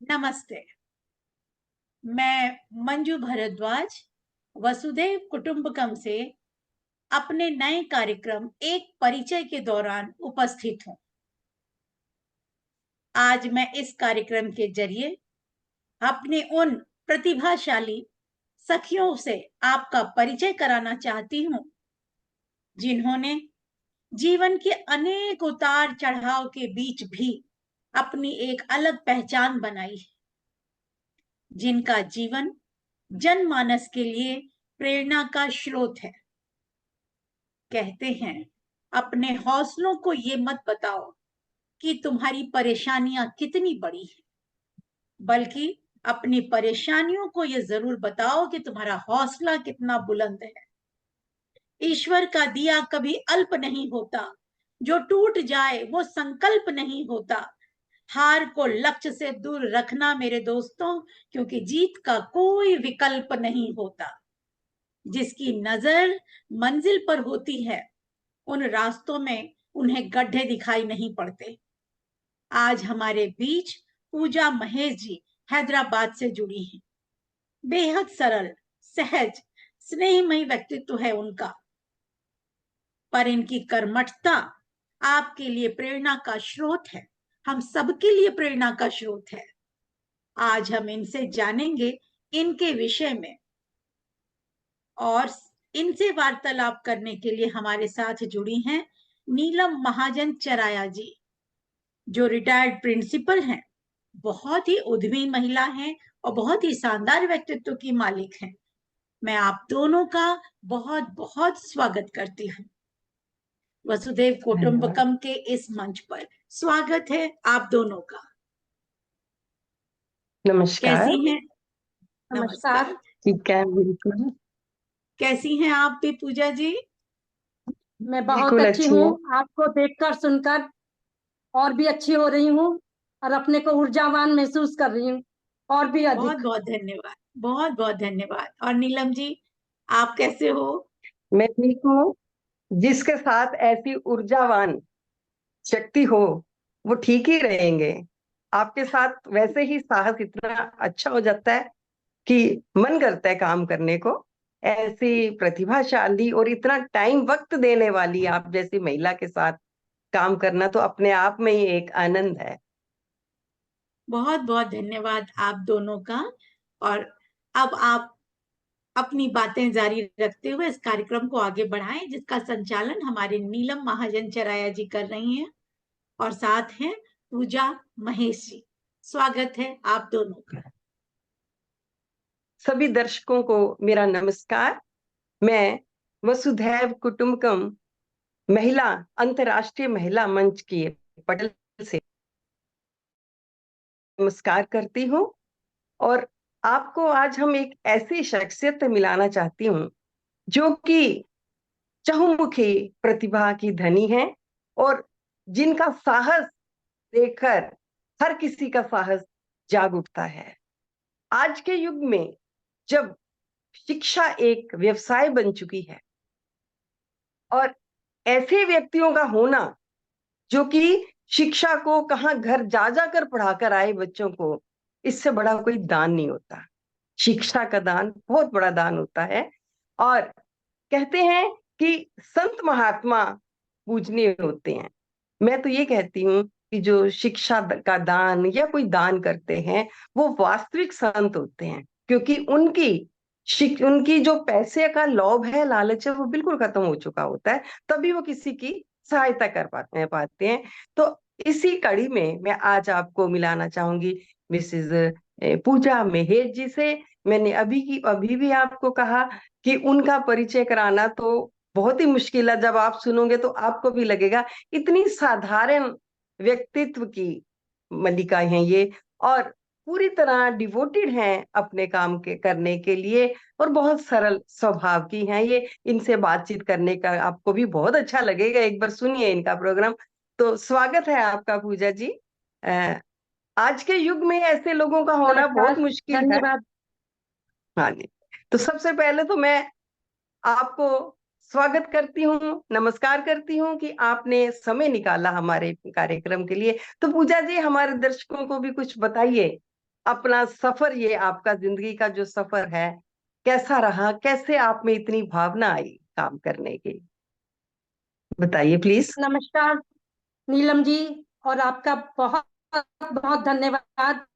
नमस्ते। मैं मंजू भारद्वाज वसुधैव कुटुंबकम से अपने नए कार्यक्रम एक परिचय के दौरान उपस्थित हूँ। आज मैं इस कार्यक्रम के जरिए अपने उन प्रतिभाशाली सखियों से आपका परिचय कराना चाहती हूँ जिन्होंने जीवन के अनेक उतार चढ़ाव के बीच भी अपनी एक अलग पहचान बनाई है, जिनका जीवन जनमानस के लिए प्रेरणा का स्रोत है। कहते हैं, अपने हौसलों को ये मत बताओ कि तुम्हारी परेशानियां कितनी बड़ी हैं, बल्कि अपनी परेशानियों को ये जरूर बताओ कि तुम्हारा हौसला कितना बुलंद है। ईश्वर का दिया कभी अल्प नहीं होता, जो टूट जाए वो संकल्प नहीं होता। हार को लक्ष्य से दूर रखना मेरे दोस्तों, क्योंकि जीत का कोई विकल्प नहीं होता। जिसकी नजर मंजिल पर होती है, उन रास्तों में उन्हें गड्ढे दिखाई नहीं पड़ते। आज हमारे बीच पूजा महेश जी हैदराबाद से जुड़ी हैं। बेहद सरल, सहज, स्नेहमयी व्यक्तित्व है उनका, पर इनकी कर्मठता आपके लिए प्रेरणा का स्रोत है। हम सबके लिए प्रेरणा का स्रोत है। आज हम इनसे जानेंगे इनके विषय में, और इनसे वार्तालाप करने के लिए हमारे साथ जुड़ी हैं नीलम महाजन चराया जी, जो रिटायर्ड प्रिंसिपल हैं, बहुत ही उद्यमी महिला हैं और बहुत ही शानदार व्यक्तित्व की मालिक हैं। मैं आप दोनों का बहुत बहुत स्वागत करती हूँ वसुधैव कुटुंबकम के इस मंच पर। स्वागत है आप दोनों का। नमस्कार। कैसी हैं? नमस्कार। ठीक है, बिल्कुल कैसी हैं आप भी पूजा जी? मैं बहुत अच्छी हूँ। आपको देखकर सुनकर और भी अच्छी हो रही हूँ और अपने को ऊर्जावान महसूस कर रही हूँ और भी अधिक। बहुत बहुत धन्यवाद, बहुत बहुत धन्यवाद। और नीलम जी, आप कैसे हो? मैं ठीक हूँ। जिसके साथ ऐसी ऊर्जावान शक्ति हो वो ठीक ही रहेंगे। आपके साथ वैसे ही साहस इतना अच्छा हो जाता है कि मन करता है काम करने को। ऐसी प्रतिभाशाली और इतना टाइम वक्त देने वाली आप जैसी महिला के साथ काम करना तो अपने आप में ही एक आनंद है। बहुत बहुत धन्यवाद आप दोनों का। और अब आप अपनी बातें जारी रखते हुए इस कार्यक्रम को आगे बढ़ाएं, जिसका संचालन हमारे नीलम महाजन चराया जी कर रही हैं और साथ हैं पूजा महेश जी। स्वागत है आप दोनों का। सभी दर्शकों को मेरा नमस्कार। मैं वसुधैव कुटुंबकम महिला अंतर्राष्ट्रीय महिला मंच की पटल से नमस्कार करती हूँ और आपको आज हम एक ऐसी शख्सियत मिलाना चाहती हूँ जो कि चहुमुखी प्रतिभा की धनी है और जिनका साहस देखकर हर किसी का साहस जाग उठता है। आज के युग में जब शिक्षा एक व्यवसाय बन चुकी है और ऐसे व्यक्तियों का होना जो कि शिक्षा को कहाँ घर जा जाकर पढ़ाकर आए बच्चों को, इससे बड़ा कोई दान नहीं होता। शिक्षा का दान बहुत बड़ा दान होता है। और कहते हैं कि संत महात्मा पूजनीय होते हैं। मैं तो ये कहती हूँ कि जो शिक्षा का दान या कोई दान करते हैं वो वास्तविक संत होते हैं, क्योंकि उनकी जो पैसे का लोभ है, लालच है, वो बिल्कुल खत्म हो चुका होता है, तभी वो किसी की सहायता कर पाते हैं। तो इसी कड़ी में मैं आज आपको मिलाना चाहूंगी मिसेज पूजा महेश जी से। मैंने अभी भी आपको कहा कि उनका परिचय कराना तो बहुत ही मुश्किल है। जब आप सुनोगे तो आपको भी लगेगा इतनी साधारण व्यक्तित्व की मल्लिका हैं ये, और पूरी तरह डिवोटेड हैं अपने काम के करने के लिए और बहुत सरल स्वभाव की हैं ये। इनसे बातचीत करने का आपको भी बहुत अच्छा लगेगा। एक बार सुनिए इनका प्रोग्राम। तो स्वागत है आपका पूजा जी। आज के युग में ऐसे लोगों का होना बहुत मुश्किल है। धन्यवाद। हाँ जी। तो सबसे पहले तो मैं आपको स्वागत करती हूँ, नमस्कार करती हूँ कि आपने समय निकाला हमारे कार्यक्रम के लिए। तो पूजा जी, हमारे दर्शकों को भी कुछ बताइए अपना सफर, ये आपका जिंदगी का जो सफर है कैसा रहा, कैसे आप में इतनी भावना आई काम करने की, बताइए प्लीज। नमस्कार नीलम जी, और आपका बहुत बहुत धन्यवाद।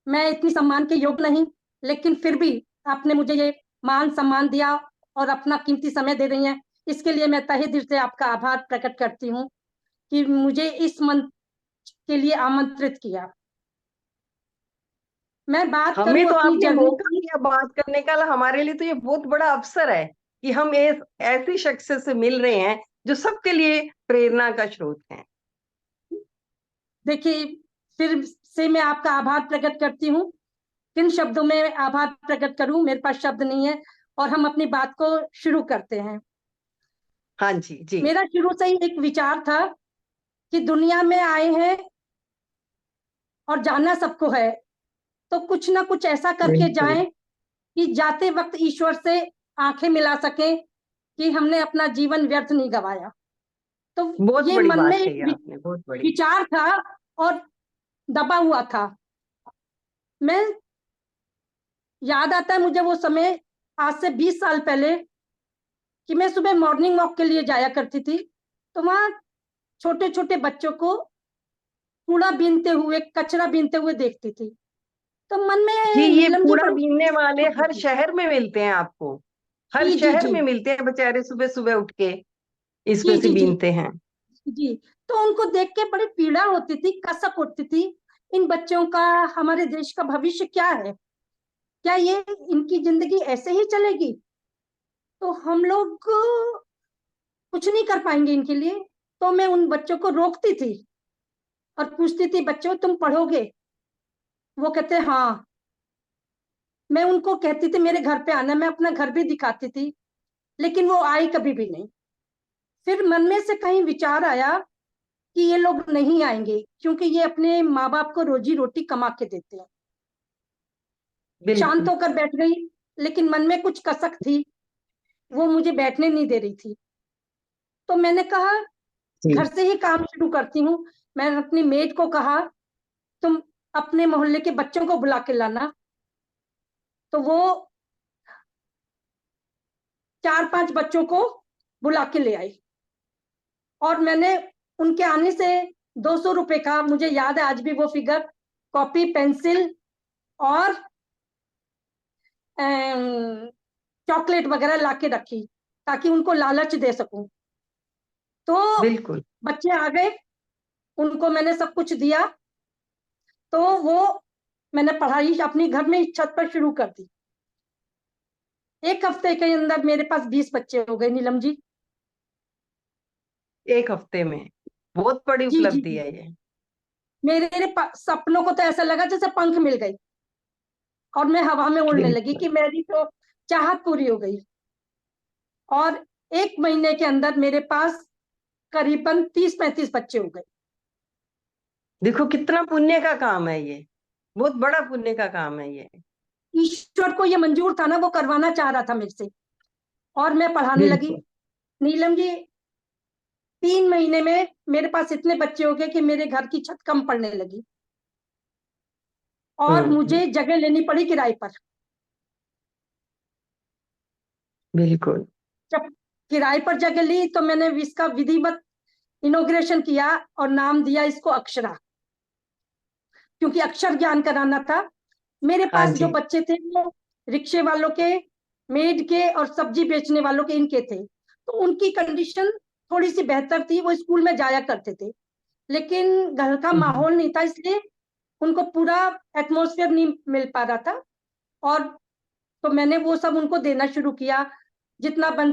मैं इतनी सम्मान के योग्य नहीं, लेकिन फिर भी आपने मुझे ये मान सम्मान दिया और अपना कीमती समय दे रही हैं, इसके लिए मैं तहे दिल से आपका आभार प्रकट करती हूँ कि मुझे इस मंच के लिए आमंत्रित किया। मैं बात हमें करूं तो अपनी आपने जर्नी मौका की। दिया बात करने का, हमारे लिए तो ये बहुत बड़ा अवसर है कि हम ऐसी शख्सियत से मिल रहे हैं जो सबके लिए प्रेरणा का स्रोत है। देखिए, फिर से मैं आपका आभार प्रकट करती हूँ। किन शब्दों में आभार प्रकट करूं, मेरे पास शब्द नहीं है। और हम अपनी बात को शुरू करते हैं। हाँ जी जी। मेरा शुरू से ही एक विचार था कि दुनिया में आए हैं और जाना सबको है, तो कुछ ना कुछ ऐसा करके बिल्कुल। जाएं कि जाते वक्त ईश्वर से आंखें मिला सकें कि हमने अपना जीवन व्यर्थ नहीं गवाया। तो बहुत ये बड़ी मन में बात एक कही आपने, बहुत बड़ी। विचार था और दबा हुआ था। मैं याद आता है मुझे वो समय, आज से 20 साल पहले, कि मैं सुबह मॉर्निंग वॉक के लिए जाया करती थी, तो वहां छोटे छोटे बच्चों को कूड़ा बीनते हुए, कचरा बीनते हुए देखती थी। तो मन जी, में ये नीलम जी कूड़ा बड़ी बीनने वाले होती हर थी। शहर में मिलते हैं आपको, हर जी जी शहर जी में मिलते हैं बेचारे, सुबह सुबह उठ के जी इसमें से जी जी बीनते हैं। जी। तो उनको देख के बड़ी पीड़ा होती थी, कसक उठती थी। इन बच्चों का, हमारे देश का भविष्य क्या है? क्या ये इनकी जिंदगी ऐसे ही चलेगी? तो हम लोग कुछ नहीं कर पाएंगे इनके लिए। तो मैं उन बच्चों को रोकती थी और पूछती थी, बच्चों तुम पढ़ोगे? वो कहते हाँ। मैं उनको कहती थी मेरे घर पे आना, मैं अपना घर भी दिखाती थी, लेकिन वो आई कभी भी नहीं। फिर मन में से कहीं विचार आया कि ये लोग नहीं आएंगे, क्योंकि ये अपने माँ बाप को रोजी रोटी कमा के देते हैं। शांत बिल्कुल। होकर बैठ गई, लेकिन मन में कुछ कसक थी, वो मुझे बैठने नहीं दे रही थी। तो मैंने कहा जी। घर से ही काम शुरू करती हूँ। मैंने अपनी मेड को कहा, तुम अपने मोहल्ले के बच्चों को बुला के लाना। तो वो 4-5 बच्चों को बुला के ले आई, और मैंने उनके आने से 200 रुपए का, मुझे याद है आज भी वो फिगर, कॉपी पेंसिल और चॉकलेट वगैरह ला के रखी, ताकि उनको लालच दे सकूं। तो बिल्कुल। बच्चे आ गए, उनको मैंने सब कुछ दिया। तो वो मैंने पढ़ाई अपनी घर में छत पर शुरू कर दी। 1 हफ्ते के अंदर मेरे पास 20 बच्चे हो गए नीलम जी। एक हफ्ते में? बहुत बड़ी जी जी उपलब्धि जी। है ये। मेरे सपनों को तो ऐसा लगा जैसे पंख मिल गए, और मैं हवा में उड़ने लगी बिल्कुल। कि मेरी तो चाहत पूरी हो गई। और 1 महीने के अंदर मेरे पास करीबन 30-35 बच्चे हो गए। देखो कितना पुण्य का काम है ये, बहुत बड़ा पुण्य का काम है ये। ईश्वर को ये मंजूर था ना, वो करवाना चाह रहा था मेरे से, और मैं पढ़ाने लगी। बिल्कुल। नीलम जी, 3 महीने में मेरे पास इतने बच्चे हो गए कि मेरे घर की छत कम पड़ने लगी, और हम्म। मुझे जगह लेनी पड़ी किराए पर। बिल्कुल। जब किराए पर जगह ली, तो मैंने इसका विधिवत इनोग्रेशन किया और नाम दिया इसको अक्षरा, क्योंकि अक्षर ज्ञान कराना था। मेरे हाँ पास जो जी। बच्चे थे वो रिक्शे वालों के, मेड के और सब्जी बेचने वालों के, इनके थे। तो उनकी कंडीशन थोड़ी सी बेहतर थी, वो स्कूल में जाया करते थे, लेकिन घर का हम्म। माहौल नहीं था, इसलिए उनको पूरा एटमोसफियर नहीं मिल पा रहा था। और तो मैंने वो सब उनको देना शुरू किया, जितना बन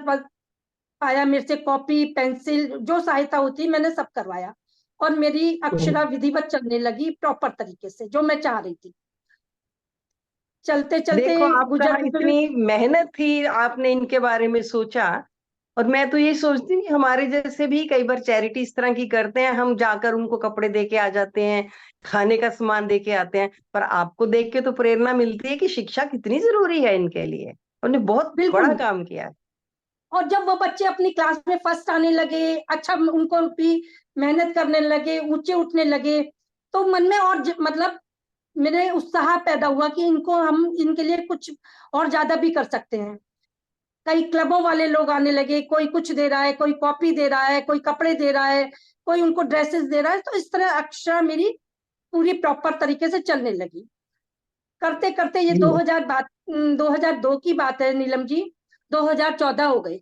पाया मेरे से, कॉपी पेंसिल जो सहायता होती मैंने सब करवाया। और मेरी अक्षरा विधिवत चलने लगी प्रॉपर तरीके से, जो मैं चाह रही थी। चलते चलते देखो आपका गुजर गुजर। इतनी मेहनत थी, आपने इनके बारे में सोचा। और मैं तो ये सोचती हूँ कि हमारे जैसे भी कई बार चैरिटी इस तरह की करते हैं, हम जाकर उनको कपड़े दे के आ जाते हैं, खाने का सामान दे के आते हैं, पर आपको देख के तो प्रेरणा मिलती है कि शिक्षा कितनी जरूरी है इनके लिए। उन्होंने बहुत बड़ा बिल्कुल। काम किया है। और जब वो बच्चे अपनी क्लास में फर्स्ट आने लगे, अच्छा उनको भी मेहनत करने लगे, ऊंचे उठने लगे, तो मन में और मतलब मेरे उत्साह पैदा हुआ कि इनको हम इनके लिए कुछ और ज्यादा भी कर सकते हैं। कई क्लबों वाले लोग आने लगे, कोई कुछ दे रहा है, कोई कॉपी दे रहा है, कोई कपड़े दे रहा है, कोई उनको ड्रेसेस दे रहा है। तो इस तरह अक्षरा मेरी पूरी प्रॉपर तरीके से चलने लगी। करते करते ये जी 2002 की बात है नीलम जी, 2014 हो गए,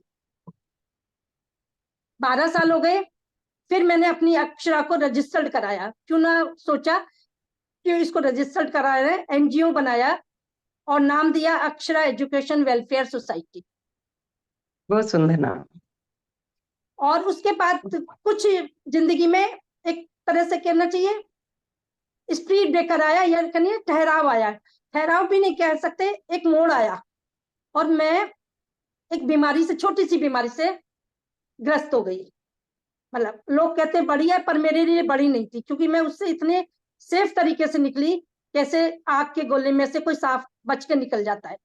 12 साल हो गए। फिर मैंने अपनी अक्षरा को रजिस्टर्ड कराया, क्यों ना सोचा कि इसको रजिस्टर्ड कराया, एनजीओ बनाया और नाम दिया अक्षरा एजुकेशन वेलफेयर सोसाइटी। बहुत सुंदर नाम। और उसके बाद कुछ जिंदगी में एक तरह से कहना चाहिए स्पीड ब्रेकर आया, या कहिए ठहराव आया, ठहराव भी नहीं कह सकते, एक मोड़ आया। और मैं एक बीमारी से, छोटी सी बीमारी से ग्रस्त हो गई। मतलब लोग कहते हैं बड़ी है, पर मेरे लिए बड़ी नहीं थी, क्योंकि मैं उससे इतने सेफ तरीके से निकली, कैसे आग के गोले में से कोई साफ बच के निकल जाता है।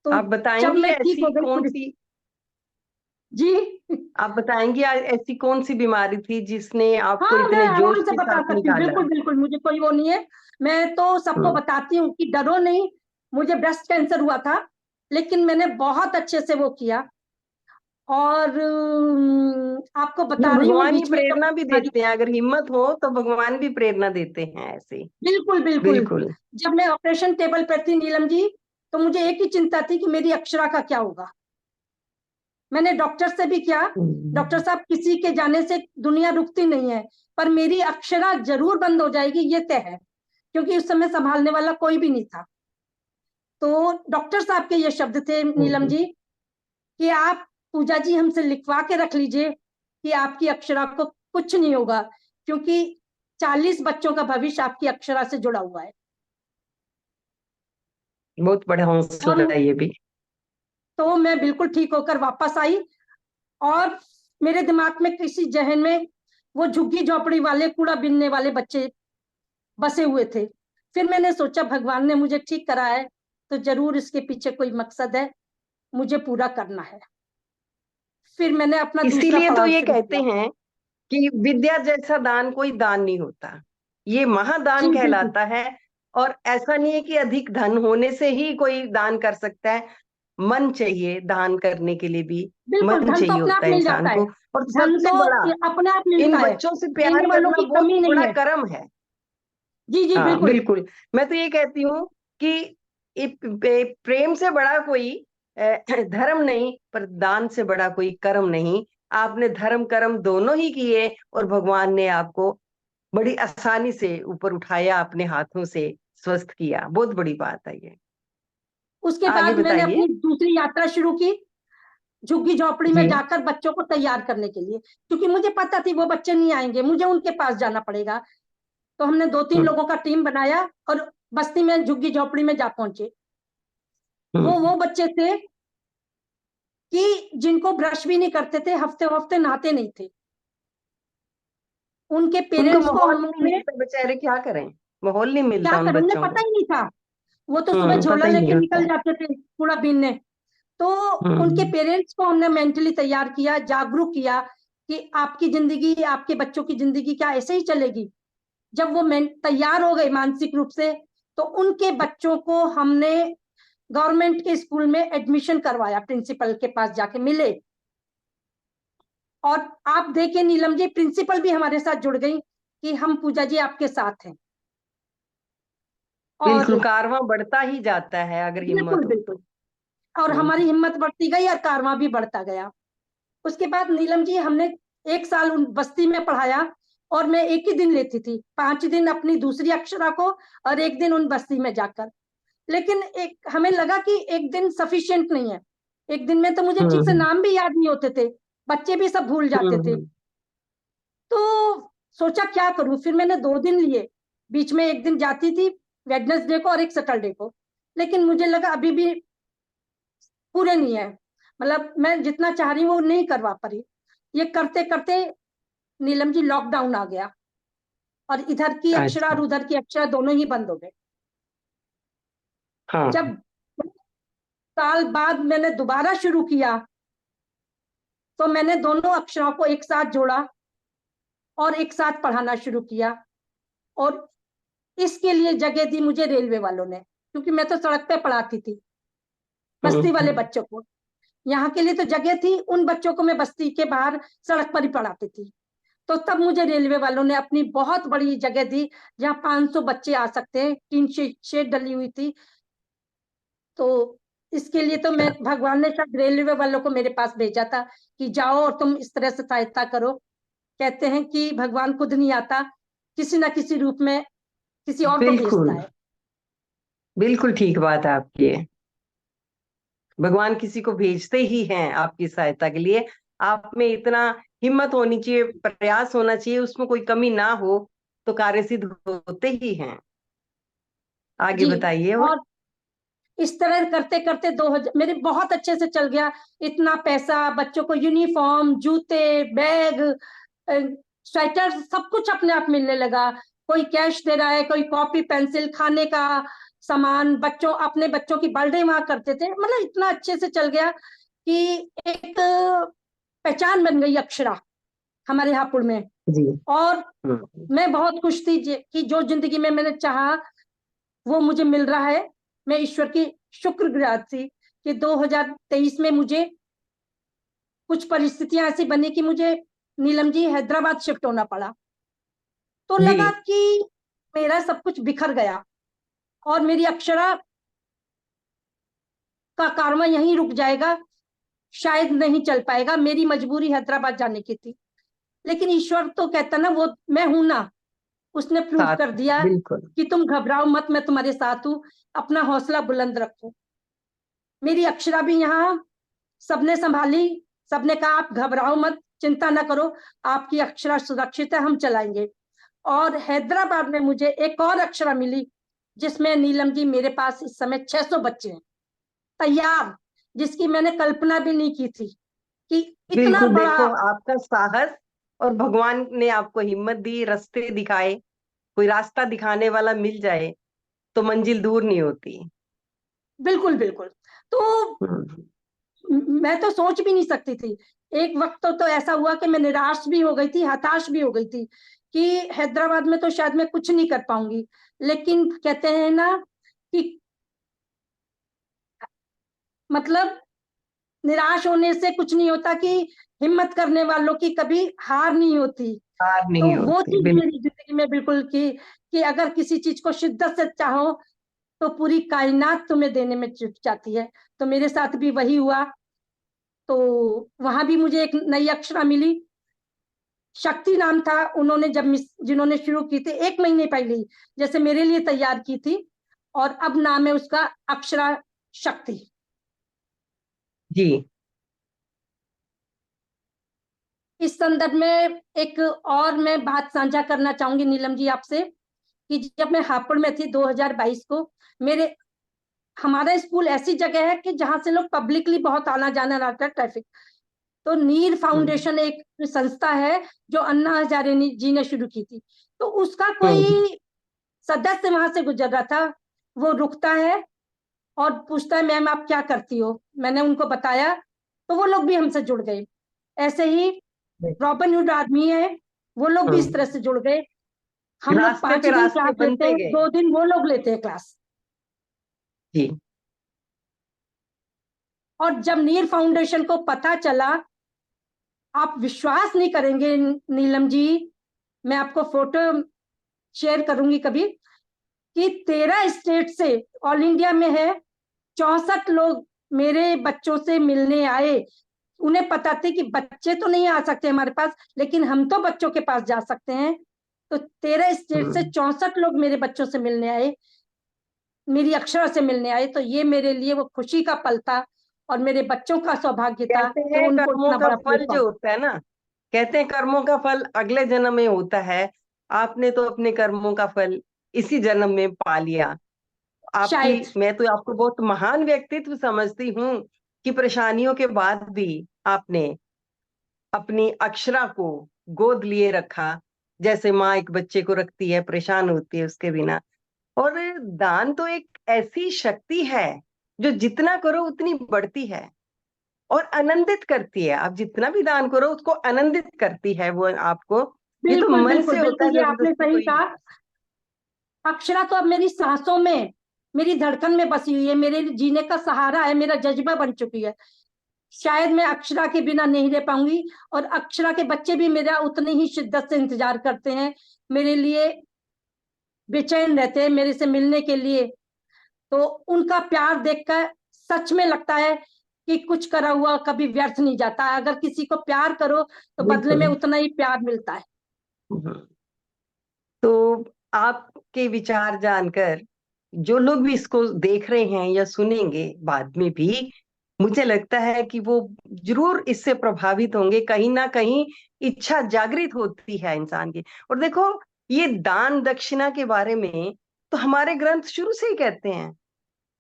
तो आप जब बताएंगी मैं ठीक ऐसी हो गई कौन पूरी, सी, जी आप बताएंगी ऐसी कौन सी बीमारी थी जिसने आपको हाँ, मैं इतने जोश आराम से के बता साथ सकती हूँ, निकाला? बिल्कुल बिल्कुल, मुझे कोई वो नहीं है। मैं तो सबको हम्म, बताती हूँ कि डरो नहीं। मुझे ब्रेस्ट कैंसर हुआ था, लेकिन मैंने बहुत अच्छे से वो किया। और आपको ये बता रही हूँ भगवान ही बीच में जब प्रेरणा भी देते हैं, अगर हिम्मत हो तो भगवान भी प्रेरणा देते हैं ऐसे। बिल्कुल बिल्कुल, बिल्कुल। जब मैं ऑपरेशन टेबल पर थी नीलम जी, तो मुझे एक ही चिंता थी कि मेरी अक्षरा का क्या होगा। मैंने डॉक्टर से भी किया, डॉक्टर हम्म, साहब किसी के जाने से दुनिया रुकती नहीं है, पर मेरी अक्षरा जरूर बंद हो जाएगी, ये तय है, क्योंकि उस समय संभालने वाला कोई भी नहीं था। तो डॉक्टर साहब के ये शब्द थे नीलम हम्म। जी कि आप पूजा जी हमसे लिखवा के रख लीजिए कि आपकी अक्षरा को कुछ नहीं होगा, क्योंकि 40 बच्चों का भविष्य आपकी अक्षरा से जुड़ा हुआ है। बहुत बड़ा और हौसला है ये भी। तो मैं बिल्कुल ठीक होकर वापस आई, और मेरे दिमाग में किसी जहन में वो झुग्गी झोपड़ी वाले, कूड़ा बीनने वाले बच्चे बसे हुए थे। फिर मैंने सोचा भगवान ने मुझे ठीक करा है, तो जरूर इसके पीछे कोई मकसद है, मुझे पूरा करना है। फिर मैंने अपना दूसरा इसीलिए तो पड़ाव ये शुरू कहते किया। हैं कि विद्या जैसा दान कोई दान नहीं होता, ये जी महादान बिल्कुल कहलाता है। और ऐसा नहीं है कि अधिक धन होने से ही कोई दान कर सकता है, मन चाहिए दान करने के लिए भी। बिल्कुल, मन धन तो चाहिए अपने आप होता है मिल इंसान जाता है, को। और धन सबसे तो बड़ा अपने आप मिलता इन है, बच्चों से प्यार देने वालों करना की बहुत कमी नहीं बड़ा है। कर्म है। जी जी हाँ बिल्कुल बिल्कुल। मैं तो ये कहती हूँ कि प्रेम से बड़ा कोई धर्म नहीं, पर दान से बड़ा कोई कर्म नहीं। आपने धर्म कर्म दोनों ही किए, और भगवान ने आपको बड़ी आसानी से ऊपर उठाया, अपने हाथों से स्वस्थ किया। बहुत बड़ी बात है ये। उसके आगे बाद मैंने बताइए। अपनी दूसरी यात्रा शुरू की, झुग्गी झोपड़ी में जी। जाकर बच्चों को तैयार करने के लिए, क्योंकि मुझे पता थी वो बच्चे नहीं आएंगे, मुझे उनके पास जाना पड़ेगा। तो हमने 2-3 हम्म, लोगों का टीम बनाया और बस्ती में झुग्गी झोपड़ी में जा पहुंचे। वो हम्म। बच्चे थे कि जिनको ब्रश भी नहीं करते थे, हफ्ते हफ्ते नहाते नहीं थे। उनके उनको पेरेंट्स को माहौल नहीं हमने मिलता, बेचारे क्या करें, माहौल नहीं क्या मिलता उन करें, उन्हें बच्चों पता को। ही नहीं था। वो तो सुबह झोला पता ही नहीं लेके होता निकल है। जाते थे कूड़ा बीनने। तो उनके हम्म। पेरेंट्स को हमने मेंटली तैयार किया, जागरूक किया कि आपकी जिंदगी, आपके बच्चों की जिंदगी क्या ऐसे ही चलेगी। जब वो तैयार हो गए मानसिक रूप से, तो उनके बच्चों को हमने गवर्नमेंट के स्कूल में एडमिशन करवाया, प्रिंसिपल के पास जाके मिले। और आप देखिए नीलम जी, प्रिंसिपल भी हमारे साथ जुड़ गई कि हम पूजा जी आपके साथ हैं। और बिल्कुल, कारवां बढ़ता ही जाता है अगर बिल्कुल हिम्मत हो तो। बिल्कुल, और हमारी हिम्मत बढ़ती गई और कारवां भी बढ़ता गया। उसके बाद नीलम जी हमने 1 साल उन बस्ती में पढ़ाया, और मैं एक ही दिन लेती थी, 5 दिन अपनी दूसरी अक्षरा को और एक दिन उन बस्ती में जाकर। लेकिन एक हमें लगा कि एक दिन सफिशिएंट नहीं है, एक दिन में तो मुझे ठीक से हम्म, नाम भी याद नहीं होते थे, बच्चे भी सब भूल जाते थे। हम्म। तो सोचा क्या करूं, फिर मैंने 2 दिन लिए, बीच में एक दिन जाती थी वेडनेसडे को और एक सैटरडे को। लेकिन मुझे लगा अभी भी पूरे नहीं है, मतलब मैं जितना चाह रही हूँ वो नहीं करवा पा रही। ये करते करते नीलम जी लॉकडाउन आ गया, और इधर की अक्षरा अच्छा। और उधर की अक्षरा दोनों ही बंद हो गए। हाँ। जब साल बाद मैंने दोबारा शुरू किया, तो मैंने दोनों अक्षरों को एक साथ जोड़ा और एक साथ पढ़ाना शुरू किया। और इसके लिए जगह दी मुझे रेलवे वालों ने, क्योंकि मैं तो सड़क पे पढ़ाती थी बस्ती वाले बच्चों को। यहाँ के लिए तो जगह थी, उन बच्चों को मैं बस्ती के बाहर सड़क पर ही पढ़ाती थी। तो तब मुझे रेलवे वालों ने अपनी बहुत बड़ी जगह दी, जहाँ 500 बच्चे आ सकते हैं, टीन शेड डली हुई थी। तो इसके लिए तो मैं, भगवान ने शायद रेलवे वालों को मेरे पास भेजा था कि जाओ और तुम इस तरह से सहायता करो। कहते हैं कि भगवान खुद नहीं आता, किसी ना किसी रूप में किसी और को भेजता बिल्कुल, है। बिल्कुल ठीक बात है आपकी ये। भगवान किसी को भेजते ही हैं आपकी सहायता के लिए। आप में इतना हिम्मत होनी चाहिए, प्रयास होना चाहिए, उसमें कोई कमी ना हो तो कार्य सिद्ध होते ही हैं। आगे जी। बताइए। और और इस तरह करते करते 2000 मेरे बहुत अच्छे से चल गया। इतना पैसा, बच्चों को यूनिफॉर्म, जूते, बैग, स्वेटर, सब कुछ अपने आप मिलने लगा। कोई कैश दे रहा है, कोई कॉपी पेंसिल, खाने का सामान, बच्चों, अपने बच्चों की बर्थडे वहां करते थे। मतलब इतना अच्छे से चल गया कि एक पहचान बन गई अक्षरा हमारे हापुड़ में। जी। और हम्म। मैं बहुत खुश थी कि जो जिंदगी में मैंने चाहा वो मुझे मिल रहा है। मैं ईश्वर की शुक्रगुजार थी कि 2023 में मुझे कुछ परिस्थितियां ऐसी बनी कि मुझे, नीलम जी, हैदराबाद शिफ्ट होना पड़ा। तो जी। लगा कि मेरा सब कुछ बिखर गया और मेरी अक्षरा का कारवां यहीं रुक जाएगा, शायद नहीं चल पाएगा। मेरी मजबूरी हैदराबाद जाने की थी। लेकिन ईश्वर तो कहता ना, वो मैं हूं ना, उसने प्रूव साथ। कर दिया बिल्कुल। कि तुम घबराओ मत, मैं तुम्हारे साथ हूं, अपना हौसला बुलंद रखो। मेरी अक्षरा भी यहाँ सबने संभाली। सबने कहा आप घबराओ मत, चिंता ना करो, आपकी अक्षरा सुरक्षित है, हम चलाएंगे। और हैदराबाद में मुझे एक और अक्षरा मिली, जिसमें नीलम जी मेरे पास इस समय 600 बच्चे हैं तैयार, जिसकी मैंने कल्पना भी नहीं की थी कि इतना बिल्कुल, बड़ा। देखो आपका साहस, और भगवान ने आपको हिम्मत दी, रास्ते दिखाए। कोई रास्ता दिखाने वाला मिल जाए तो मंजिल दूर नहीं होती। बिल्कुल बिल्कुल। तो हम्म। मैं तो सोच भी नहीं सकती थी। एक वक्त तो ऐसा हुआ कि मैं निराश भी हो गई थी, हताश भी हो गई थी कि हैदराबाद में तो शायद मैं कुछ नहीं कर पाऊंगी। लेकिन कहते हैं ना कि मतलब निराश होने से कुछ नहीं होता, कि हिम्मत करने वालों की कभी हार नहीं होती। हार तो नहीं वो होती, चीज बिल्कुल। मेरी जिंदगी में बिल्कुल कि अगर किसी चीज को शिद्दत से चाहो तो पूरी कायनात तुम्हें देने में जुट जाती है। तो मेरे साथ भी वही हुआ। तो वहां भी मुझे एक नई अक्षरा मिली, शक्ति नाम था। उन्होंने जब जिन्होंने शुरू की थी 1 महीने पहले ही, जैसे मेरे लिए तैयार की थी। और अब नाम है उसका अक्षरा शक्ति। जी। इस संदर्भ में एक और मैं बात साझा करना चाहूंगी नीलम जी आपसे, कि जब मैं हापुड़ में थी 2022 को, मेरे हमारा स्कूल ऐसी जगह है कि जहां से लोग पब्लिकली बहुत आना जाना रहता है, ट्रैफिक। तो नीर हम्म। फाउंडेशन एक संस्था है जो अन्ना हजारे जी ने शुरू की थी। तो उसका हम्म। कोई सदस्य वहां से गुजर रहा था, वो रुकता है और पूछता है मैम आप क्या करती हो। मैंने उनको बताया, तो वो लोग भी हमसे जुड़ गए। ऐसे ही रॉबिन हुड आदमी है, वो लोग भी इस तरह हम्म। से जुड़ गए। हम लोग रास्ते 5 पे दिन रास्ते क्लास लेते बनते हैं, गए। 2 दिन वो लोग लेते हैं क्लास। जी। और जब नीर फाउंडेशन को पता चला, आप विश्वास नहीं करेंगे नीलम जी, मैं आपको फोटो शेयर करूंगी कभी, कि 13 स्टेट से, ऑल इंडिया में है, 64 लोग मेरे बच्चों से मिलने आए। उन्हें पता थी कि बच्चे तो नहीं आ सकते हमारे पास, लेकिन हम तो बच्चों के पास जा सकते हैं। तो 13 स्टेट से हम्म। 64 लोग मेरे बच्चों से मिलने आए, मेरी अक्षरा से मिलने आए। तो ये मेरे लिए वो खुशी का पल था और मेरे बच्चों का सौभाग्य था कहते कि हैं उनको कर्मों इतना का बड़ा फल प्लेटफॉर्म। जो होता है ना, कहते हैं कर्मों का फल अगले जन्म में होता है। आपने तो अपने कर्मों का फल इसी जन्म में पा लिया। आपकी, शायद। मैं तो आपको बहुत महान व्यक्तित्व समझती हूँ कि परेशानियों के बाद भी आपने अपनी अक्षरा को गोद लिए रखा, जैसे माँ एक बच्चे को रखती है, परेशान होती है उसके बिना। और दान तो एक ऐसी शक्ति है जो जितना करो उतनी बढ़ती है और आनंदित करती है। आप जितना भी दान करो उसको आनंदित करती है वो आपको। ये तो बिल्कुल मन बिल्कुल से होता है, बिल्कुल, ये आपने जबरदस्ती सही कोई। कहा। अक्षरा तो अब मेरी सांसों में, मेरी धड़कन में बसी हुई है, मेरे जीने का सहारा है, मेरा जज्बा बन चुकी है। शायद मैं अक्षरा के बिना नहीं रह पाऊंगी, और अक्षरा के बच्चे भी मेरा उतनी ही शिद्दत से इंतजार करते हैं, मेरे लिए बेचैन रहते हैं मेरे से मिलने के लिए। तो उनका प्यार देखकर सच में लगता है कि कुछ करा हुआ कभी व्यर्थ नहीं जाता। अगर किसी को प्यार करो तो बदले में बिल्कुल। उतना ही प्यार मिलता है। हम्म। तो आपके विचार जानकर जो लोग भी इसको देख रहे हैं या सुनेंगे बाद में भी, मुझे लगता है कि वो जरूर इससे प्रभावित होंगे। कहीं ना कहीं इच्छा जागृत होती है इंसान की। और देखो, ये दान दक्षिणा के बारे में तो हमारे ग्रंथ शुरू से ही कहते हैं।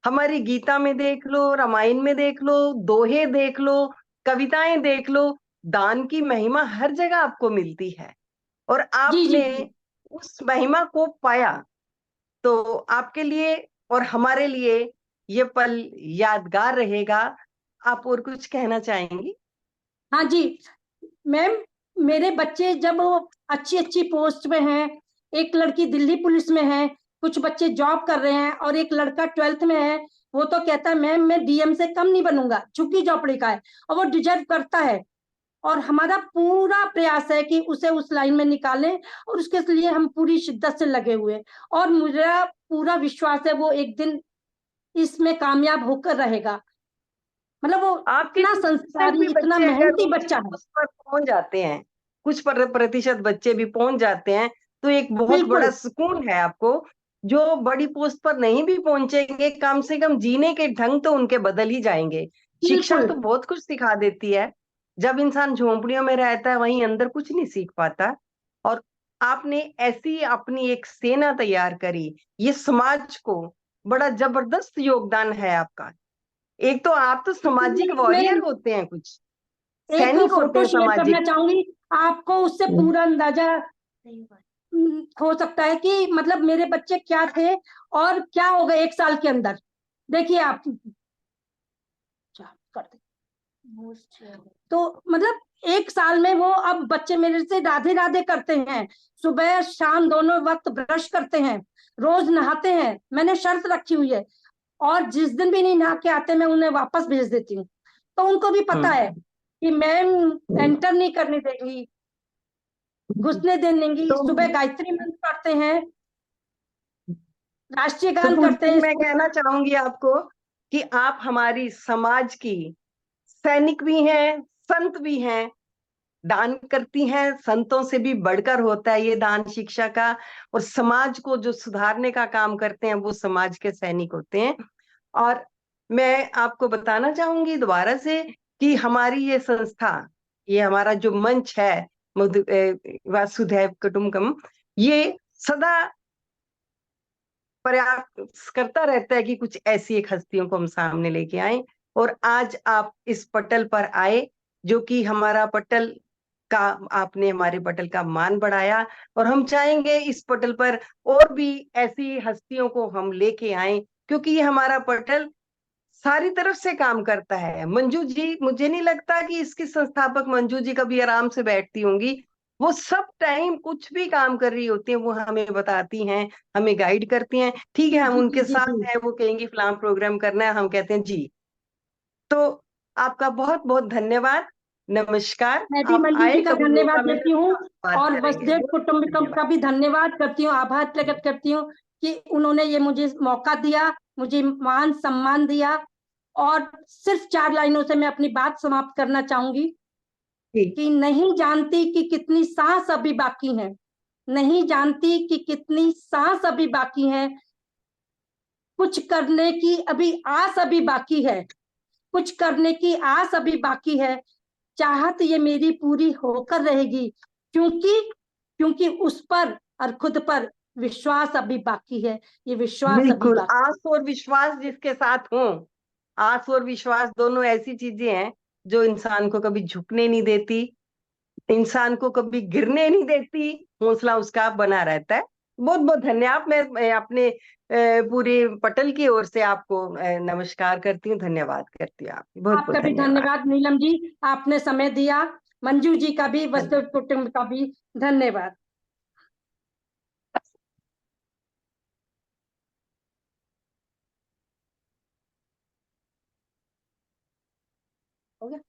हमारी गीता में देख लो, रामायण में देख लो, दोहे देख लो, कविताएं देख लो, दान की महिमा हर जगह आपको मिलती है। और जी जी आपने जी। उस महिमा को पाया, तो आपके लिए और हमारे लिए ये पल यादगार रहेगा। आप और कुछ कहना चाहेंगी? हाँ जी मैम, मेरे बच्चे जब अच्छी अच्छी पोस्ट में हैं, एक लड़की दिल्ली पुलिस में है, कुछ बच्चे जॉब कर रहे हैं, और एक लड़का 12th में है, वो तो कहता है मैम मैं डीएम से कम नहीं बनूंगा, झुग्गी झोपड़ी का है, और वो डिजर्व करता है। और हमारा पूरा प्रयास है कि उसे उस लाइन में निकालें, और उसके लिए हम पूरी शिद्दत से लगे हुए हैं। और मेरा पूरा विश्वास है वो एक दिन इसमें कामयाब होकर रहेगा। मतलब वो आपके इतना जितने संस्कारी, भी इतना बच्चे अगर मेहनती उस बच्चा है। उस पर पहुंच जाते हैं, कुछ प्रतिशत बच्चे भी पहुंच जाते हैं, तो एक बहुत बड़ा बिल्कुल सुकून है आपको। जो बड़ी पोस्ट पर नहीं भी पहुंचेंगे, कम से कम जीने के ढंग तो उनके बदल ही जाएंगे। शिक्षा बिल्कुल। तो बहुत कुछ सिखा देती है। जब इंसान झोंपड़ियों में रहता है, वहीं अंदर कुछ नहीं सीख पाता। और आपने ऐसी अपनी एक सेना तैयार करी, ये समाज को बड़ा जबरदस्त योगदान है आपका। एक तो आप तो सामाजिक मैं वॉरियर होते हैं, कुछ एक सैनिक होते फोटो हैं शेयर करना सामाजिक। चाहूंगी, आपको उससे पूरा अंदाजा हो सकता है कि मतलब मेरे बच्चे क्या थे और क्या हो गए 1 साल के अंदर। देखिए आप, कर दे। तो मतलब 1 साल में वो अब बच्चे मेरे से राधे राधे करते हैं, सुबह शाम दोनों वक्त ब्रश करते हैं, रोज नहाते हैं, मैंने शर्त रखी हुई है। और जिस दिन भी नहीं नहा के आते मैं उन्हें वापस भेज देती हूँ। तो उनको भी पता है हम्म। कि मैम हम्म। एंटर नहीं करने देंगी, घुसने देंगी। तो सुबह गायत्री मंत्र पढ़ते हैं, राष्ट्रीय तो गान पूजी करते जी, हैं मैं स्कूल कहना में। चाहूंगी आपको कि आप हमारी समाज की सैनिक भी हैं, संत भी हैं। दान करती हैं, संतों से भी बढ़कर होता है ये दान शिक्षा का। और समाज को जो सुधारने का काम करते हैं, वो समाज के सैनिक होते हैं। और मैं आपको बताना चाहूंगी दोबारा से कि हमारी ये संस्था, ये हमारा जो मंच है, वासुधैव कुटुंबकम, ये सदा प्रयास करता रहता है कि कुछ ऐसी एक हस्तियों को हम सामने लेके आए। और आज आप इस पटल पर आए, जो कि हमारा पटल का, आपने हमारे पटल का मान बढ़ाया। और हम चाहेंगे इस पटल पर और भी ऐसी हस्तियों को हम लेके आए, क्योंकि ये हमारा पटल सारी तरफ से काम करता है। मंजू जी, मुझे नहीं लगता कि इसकी संस्थापक मंजू जी कभी आराम से बैठती होंगी। वो सब टाइम कुछ भी काम कर रही होती हैं, वो हमें बताती हैं, हमें गाइड करती हैं। ठीक है, जी हम जी जी उनके जी जी। साथ हैं, वो कहेंगी फलां प्रोग्राम करना है, हम कहते हैं जी। तो आपका बहुत बहुत धन्यवाद। नमस्कार। मैं भी आप मंजू आए, जी का कभी धन्यवाद मौका मिले देती तो हूँ, बात और करेंगे। वसुदेव बहुत कुटुंबकम धन्यवाद। का भी धन्यवाद करती हूँ, आभार प्रकट करती हूँ कि उन्होंने ये मुझे मौका दिया, मुझे मान सम्मान दिया। और सिर्फ 4 लाइनों से मैं अपनी बात समाप्त करना चाहूंगी ठीक। कि नहीं जानती कि कितनी सांस अभी बाकी है, नहीं जानती कि कितनी सांस अभी बाकी है, कुछ करने की अभी आस अभी बाकी है, कुछ करने की आस अभी बाकी है, चाहत ये मेरी पूरी होकर रहेगी, क्योंकि क्योंकि उस पर और खुद पर विश्वास अभी बाकी है, ये विश्वास अभी बिल्कुल, बाकी। आस और विश्वास जिसके साथ हो, आस और विश्वास दोनों ऐसी चीजें हैं जो इंसान को कभी झुकने नहीं देती, इंसान को कभी गिरने नहीं देती, हौसला उसका बना रहता है। बहुत बहुत धन्यवाद। मैं अपने पूरे पटल की ओर से आपको नमस्कार करती हूँ, धन्यवाद करती हूँ। आपकी बहुत आपका बहुत भी धन्यवाद। धन्यवाद नीलम जी, आपने समय दिया। मंजू जी का भी, वसुदेव कुटुंब का भी धन्यवाद। हो गया।